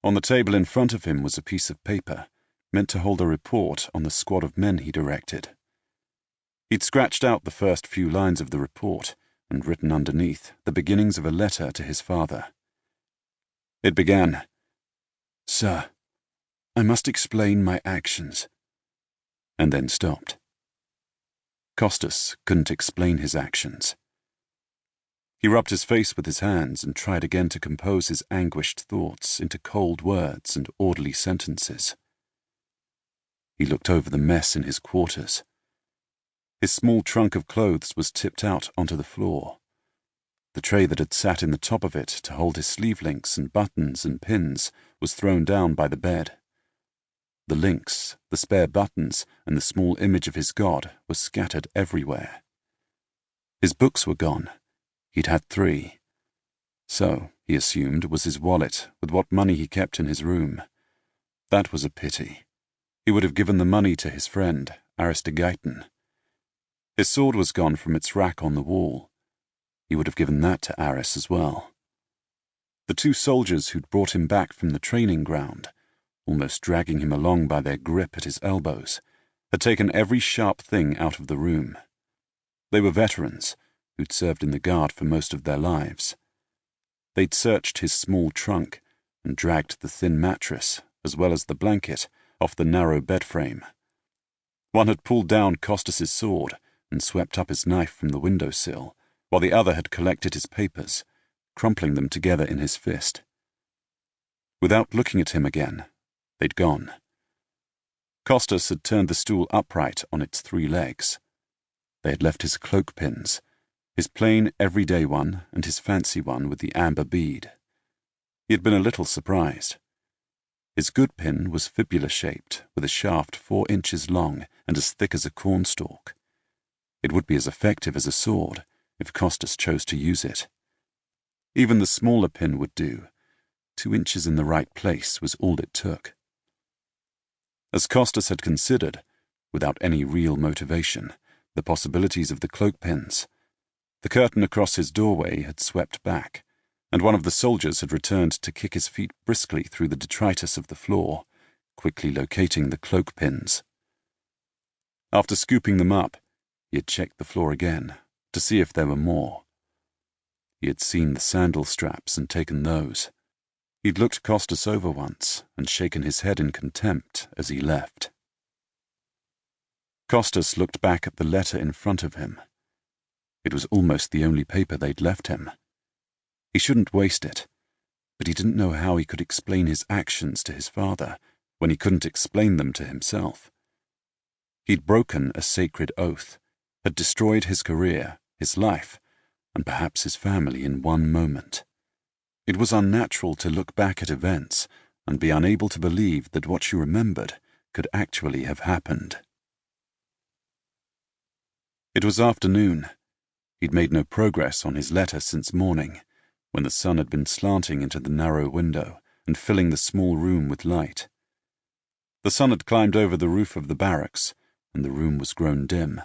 On the table in front of him was a piece of paper, meant to hold a report on the squad of men he directed. He'd scratched out the first few lines of the report and written underneath the beginnings of a letter to his father. It began, "Sir, I must explain my actions," and then stopped. Costas couldn't explain his actions. He rubbed his face with his hands and tried again to compose his anguished thoughts into cold words and orderly sentences. He looked over the mess in his quarters. His small trunk of clothes was tipped out onto the floor. The tray that had sat in the top of it to hold his sleeve links and buttons and pins was thrown down by the bed. The links, the spare buttons, and the small image of his god were scattered everywhere. His books were gone. He'd had 3. So, he assumed, was his wallet with what money he kept in his room. That was a pity. He would have given the money to his friend, Aristogeiton. His sword was gone from its rack on the wall. He would have given that to Aris as well. The 2 soldiers who'd brought him back from the training ground, almost dragging him along by their grip at his elbows, had taken every sharp thing out of the room. They were veterans who'd served in the guard for most of their lives. They'd searched his small trunk and dragged the thin mattress, as well as the blanket, off the narrow bed frame. One had pulled down Costas's sword and swept up his knife from the windowsill, while the other had collected his papers, crumpling them together in his fist. Without looking at him again, they'd gone. Costas had turned the stool upright on its 3 legs. They had left his cloak pins, his plain, everyday one and his fancy one with the amber bead. He had been a little surprised. His good pin was fibula-shaped, with a shaft 4 inches long and as thick as a cornstalk. It would be as effective as a sword, if Costas chose to use it. Even the smaller pin would do. 2 inches in the right place was all it took. As Costas had considered, without any real motivation, the possibilities of the cloak pins, the curtain across his doorway had swept back, and one of the soldiers had returned to kick his feet briskly through the detritus of the floor, quickly locating the cloak pins. After scooping them up, he had checked the floor again to see if there were more. He had seen the sandal straps and taken those. He'd looked Costas over once and shaken his head in contempt as he left. Costas looked back at the letter in front of him. It was almost the only paper they'd left him. He shouldn't waste it, but he didn't know how he could explain his actions to his father when he couldn't explain them to himself. He'd broken a sacred oath, had destroyed his career, his life, and perhaps his family in one moment. It was unnatural to look back at events and be unable to believe that what she remembered could actually have happened. It was afternoon. He'd made no progress on his letter since morning, when the sun had been slanting into the narrow window and filling the small room with light. The sun had climbed over the roof of the barracks, and the room was grown dim,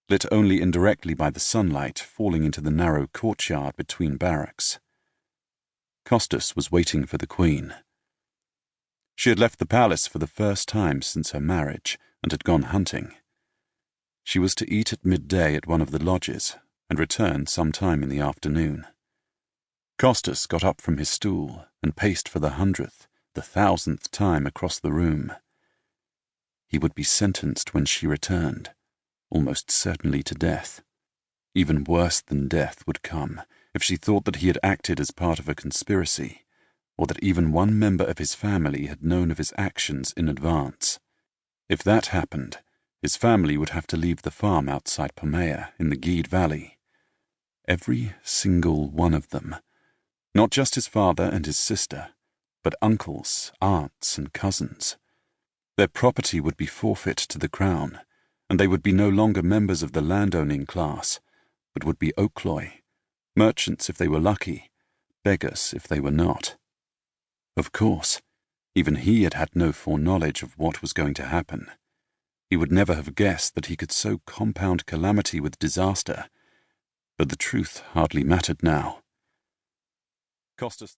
lit only indirectly by the sunlight falling into the narrow courtyard between barracks. Costas was waiting for the Queen. She had left the palace for the first time since her marriage and had gone hunting. She was to eat at midday at one of the lodges and return sometime in the afternoon. Costas got up from his stool and paced for the 100th, the 1000th time across the room. He would be sentenced when she returned, almost certainly to death. Even worse than death would come if she thought that he had acted as part of a conspiracy, or that even one member of his family had known of his actions in advance. If that happened, his family would have to leave the farm outside Pomea in the Gede Valley. Every single one of them. Not just his father and his sister, but uncles, aunts, and cousins. Their property would be forfeit to the crown, and they would be no longer members of the landowning class, but would be okloi, merchants if they were lucky, beggars if they were not. Of course, even he had had no foreknowledge of what was going to happen. He would never have guessed that he could so compound calamity with disaster, but the truth hardly mattered now. Costas